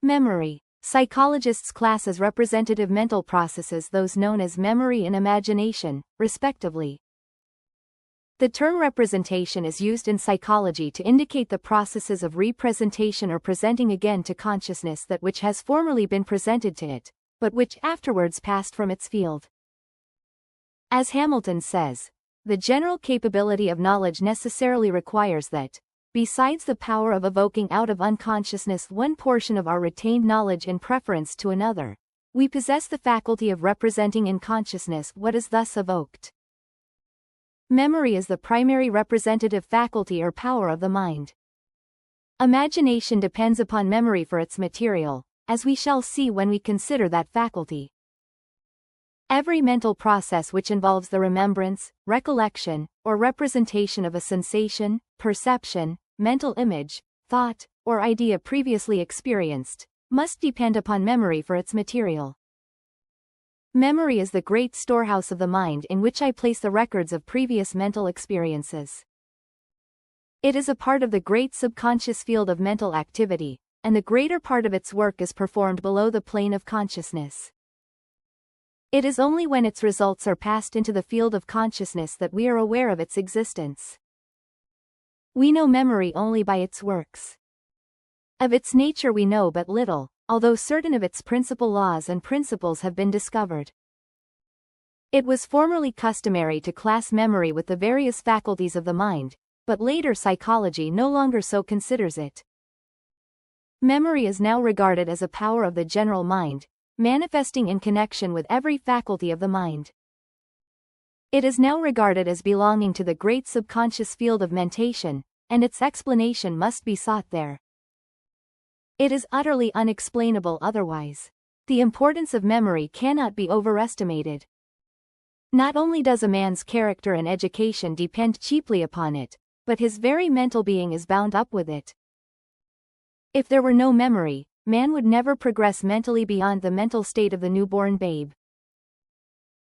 Memory. Psychologists class as representative mental processes those known as memory and imagination, respectively. The term representation is used in psychology to indicate the processes of representation or presenting again to consciousness that which has formerly been presented to it, but which afterwards passed from its field. As Hamilton says, the general capability of knowledge necessarily requires that, besides the power of evoking out of unconsciousness one portion of our retained knowledge in preference to another, we possess the faculty of representing in consciousness what is thus evoked. Memory is the primary representative faculty or power of the mind. Imagination depends upon memory for its material, as we shall see when we consider that faculty. Every mental process which involves the remembrance, recollection, or representation of a sensation, perception, mental image, thought, or idea previously experienced, must depend upon memory for its material. Memory is the great storehouse of the mind in which I place the records of previous mental experiences. It is a part of the great subconscious field of mental activity, and the greater part of its work is performed below the plane of consciousness. It is only when its results are passed into the field of consciousness that we are aware of its existence. We know memory only by its works. Of its nature we know but little, although certain of its principal laws and principles have been discovered. It was formerly customary to class memory with the various faculties of the mind, but later psychology no longer so considers it. Memory is now regarded as a power of the general mind, manifesting in connection with every faculty of the mind. It is now regarded as belonging to the great subconscious field of mentation, and its explanation must be sought there. It is utterly unexplainable otherwise. The importance of memory cannot be overestimated. Not only does a man's character and education depend chiefly upon it, but his very mental being is bound up with it. If there were no memory, man would never progress mentally beyond the mental state of the newborn babe.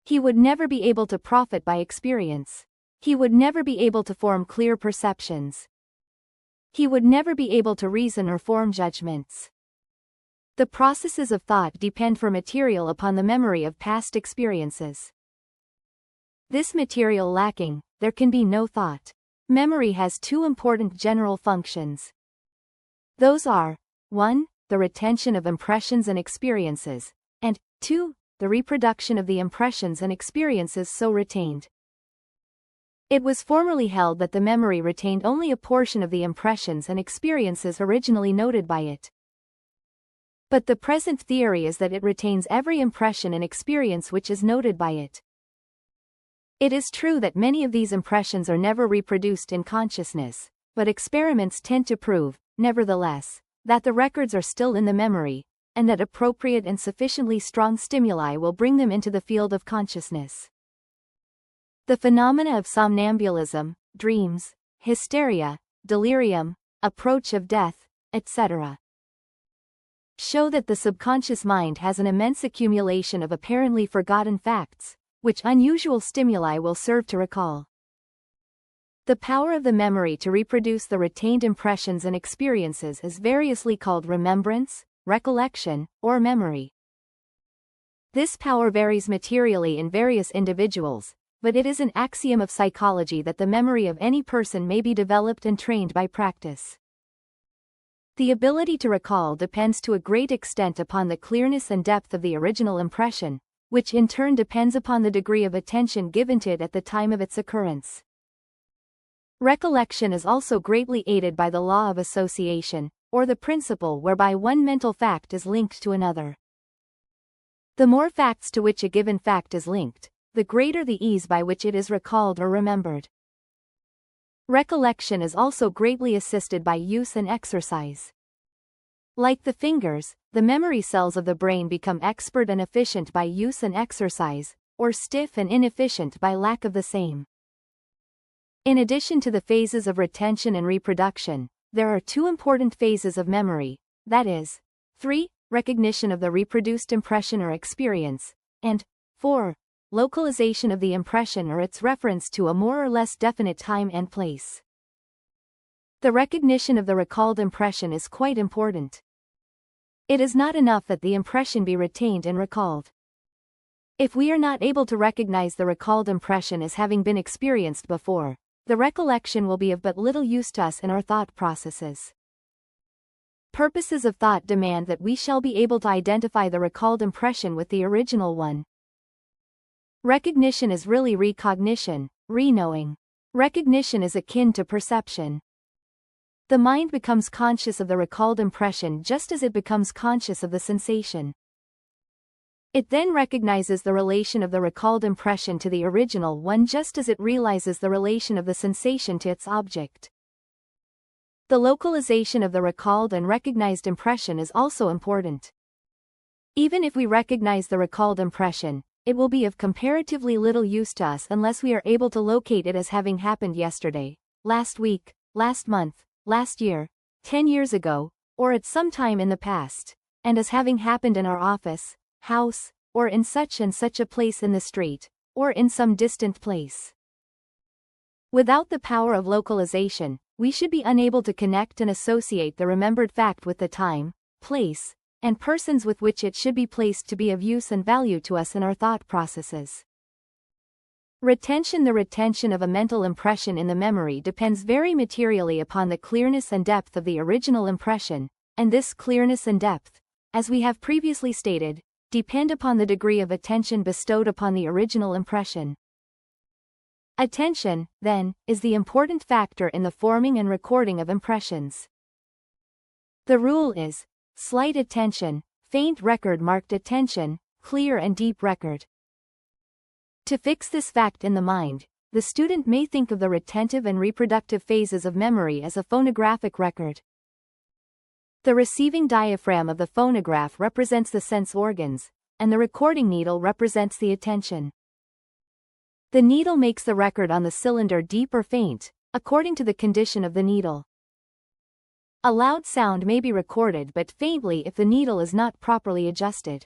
He would never be able to profit by experience. He would never be able to form clear perceptions. He would never be able to reason or form judgments. The processes of thought depend for material upon the memory of past experiences. This material lacking, there can be no thought. Memory has two important general functions. Those are, 1. The retention of impressions and experiences, and 2. The reproduction of the impressions and experiences so retained. It was formerly held that the memory retained only a portion of the impressions and experiences originally noted by it. But the present theory is that it retains every impression and experience which is noted by it. It is true that many of these impressions are never reproduced in consciousness, but experiments tend to prove, nevertheless, that the records are still in the memory, and that appropriate and sufficiently strong stimuli will bring them into the field of consciousness. The phenomena of somnambulism, dreams, hysteria, delirium, approach of death, etc., show that the subconscious mind has an immense accumulation of apparently forgotten facts, which unusual stimuli will serve to recall. The power of the memory to reproduce the retained impressions and experiences is variously called remembrance, recollection, or memory. This power varies materially in various individuals, but it is an axiom of psychology that the memory of any person may be developed and trained by practice. The ability to recall depends to a great extent upon the clearness and depth of the original impression, which in turn depends upon the degree of attention given to it at the time of its occurrence. Recollection is also greatly aided by the law of association, or the principle whereby one mental fact is linked to another. The more facts to which a given fact is linked, the greater the ease by which it is recalled or remembered. Recollection is also greatly assisted by use and exercise. Like the fingers, the memory cells of the brain become expert and efficient by use and exercise, or stiff and inefficient by lack of the same. In addition to the phases of retention and reproduction, there are two important phases of memory, that is, 3. Recognition of the reproduced impression or experience, and 4. Localization of the impression or its reference to a more or less definite time and place. The recognition of the recalled impression is quite important. It is not enough that the impression be retained and recalled. If we are not able to recognize the recalled impression as having been experienced before, the recollection will be of but little use to us in our thought processes. Purposes of thought demand that we shall be able to identify the recalled impression with the original one. Recognition is really recognition, re-knowing. Recognition is akin to perception. The mind becomes conscious of the recalled impression just as it becomes conscious of the sensation. It then recognizes the relation of the recalled impression to the original one just as it realizes the relation of the sensation to its object. The localization of the recalled and recognized impression is also important. Even if we recognize the recalled impression, it will be of comparatively little use to us unless we are able to locate it as having happened yesterday, last week, last month, last year, 10 years ago, or at some time in the past, and as having happened in our office, house, or in such and such a place in the street, or in some distant place. Without the power of localization, we should be unable to connect and associate the remembered fact with the time, place, and persons with which it should be placed to be of use and value to us in our thought processes. Retention. The retention of a mental impression in the memory depends very materially upon the clearness and depth of the original impression, and this clearness and depth, as we have previously stated, depend upon the degree of attention bestowed upon the original impression. Attention, then, is the important factor in the forming and recording of impressions. The rule is, slight attention, faint record, marked attention, clear and deep record. To fix this fact in the mind, the student may think of the retentive and reproductive phases of memory as a phonographic record. The receiving diaphragm of the phonograph represents the sense organs, and the recording needle represents the attention. The needle makes the record on the cylinder deep or faint, according to the condition of the needle. A loud sound may be recorded but faintly if the needle is not properly adjusted.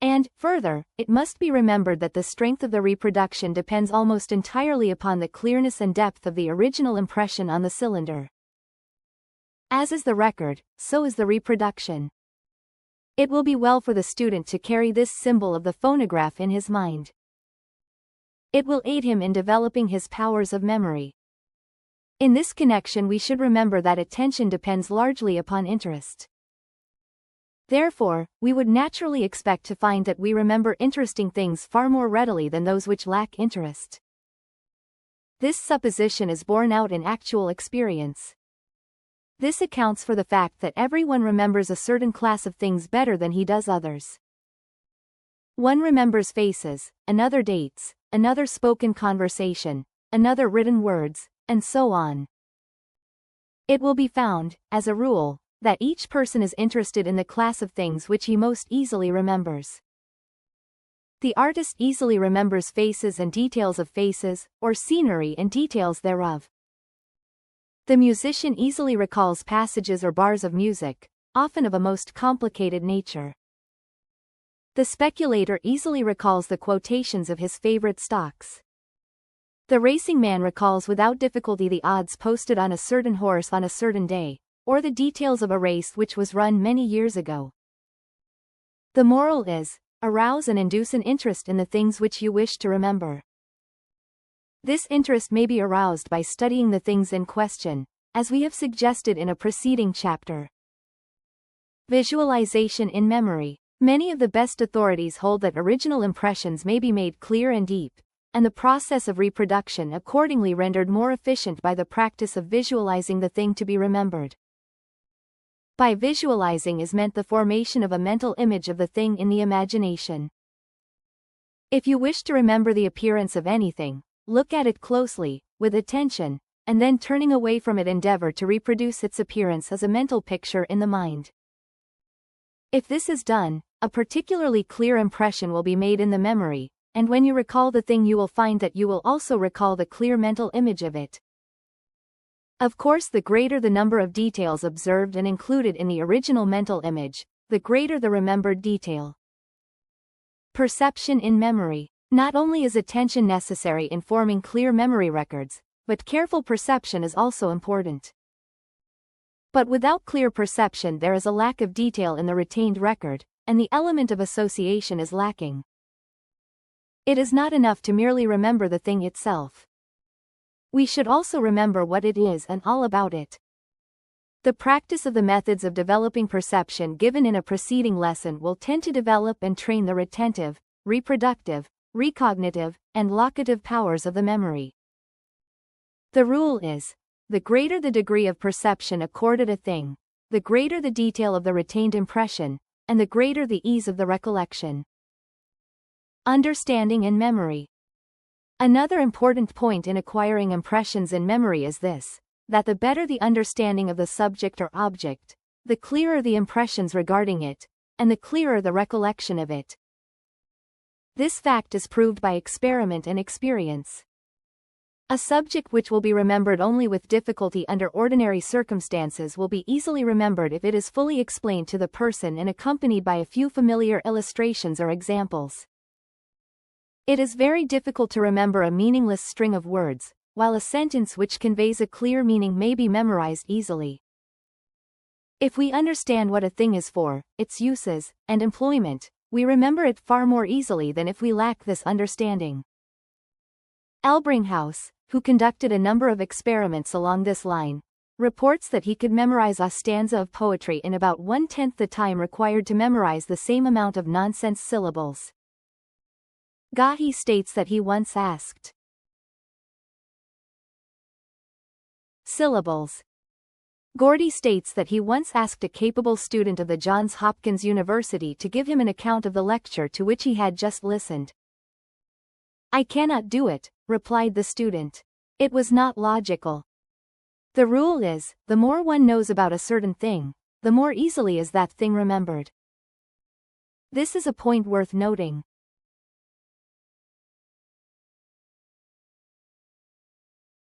And, further, it must be remembered that the strength of the reproduction depends almost entirely upon the clearness and depth of the original impression on the cylinder. As is the record, so is the reproduction. It will be well for the student to carry this symbol of the phonograph in his mind. It will aid him in developing his powers of memory. In this connection, we should remember that attention depends largely upon interest. Therefore, we would naturally expect to find that we remember interesting things far more readily than those which lack interest. This supposition is borne out in actual experience. This accounts for the fact that everyone remembers a certain class of things better than he does others. One remembers faces, another dates, another spoken conversation, another written words, and so on. It will be found, as a rule, that each person is interested in the class of things which he most easily remembers. The artist easily remembers faces and details of faces, or scenery and details thereof. The musician easily recalls passages or bars of music, often of a most complicated nature. The speculator easily recalls the quotations of his favorite stocks. The racing man recalls without difficulty the odds posted on a certain horse on a certain day, or the details of a race which was run many years ago. The moral is, arouse and induce an interest in the things which you wish to remember. This interest may be aroused by studying the things in question, as we have suggested in a preceding chapter. Visualization in memory. Many of the best authorities hold that original impressions may be made clear and deep, and the process of reproduction accordingly rendered more efficient by the practice of visualizing the thing to be remembered. By visualizing is meant the formation of a mental image of the thing in the imagination. If you wish to remember the appearance of anything, look at it closely, with attention, and then turning away from it endeavor to reproduce its appearance as a mental picture in the mind. If this is done, a particularly clear impression will be made in the memory, and when you recall the thing you will find that you will also recall the clear mental image of it. Of course, the greater the number of details observed and included in the original mental image, the greater the remembered detail. Perception in memory. Not only is attention necessary in forming clear memory records, but careful perception is also important. But without clear perception there is a lack of detail in the retained record, and the element of association is lacking. It is not enough to merely remember the thing itself. We should also remember what it is and all about it. The practice of the methods of developing perception given in a preceding lesson will tend to develop and train the retentive, reproductive, recognitive, and locative powers of the memory. The rule is, the greater the degree of perception accorded a thing, the greater the detail of the retained impression, and the greater the ease of the recollection. Understanding and memory. Another important point in acquiring impressions in memory is this, that the better the understanding of the subject or object, the clearer the impressions regarding it, and the clearer the recollection of it. This fact is proved by experiment and experience. A subject which will be remembered only with difficulty under ordinary circumstances will be easily remembered if it is fully explained to the person and accompanied by a few familiar illustrations or examples. It is very difficult to remember a meaningless string of words, while a sentence which conveys a clear meaning may be memorized easily. If we understand what a thing is for, its uses, and employment, we remember it far more easily than if we lack this understanding. Elbringhaus, who conducted a number of experiments along this line, reports that he could memorize a stanza of poetry in about 1/10 the time required to memorize the same amount of nonsense syllables. Gahi states that he once asked syllables. Gordy states that he once asked a capable student of the Johns Hopkins University to give him an account of the lecture to which he had just listened. "I cannot do it," replied the student. "It was not logical." The rule is, the more one knows about a certain thing, the more easily is that thing remembered. This is a point worth noting.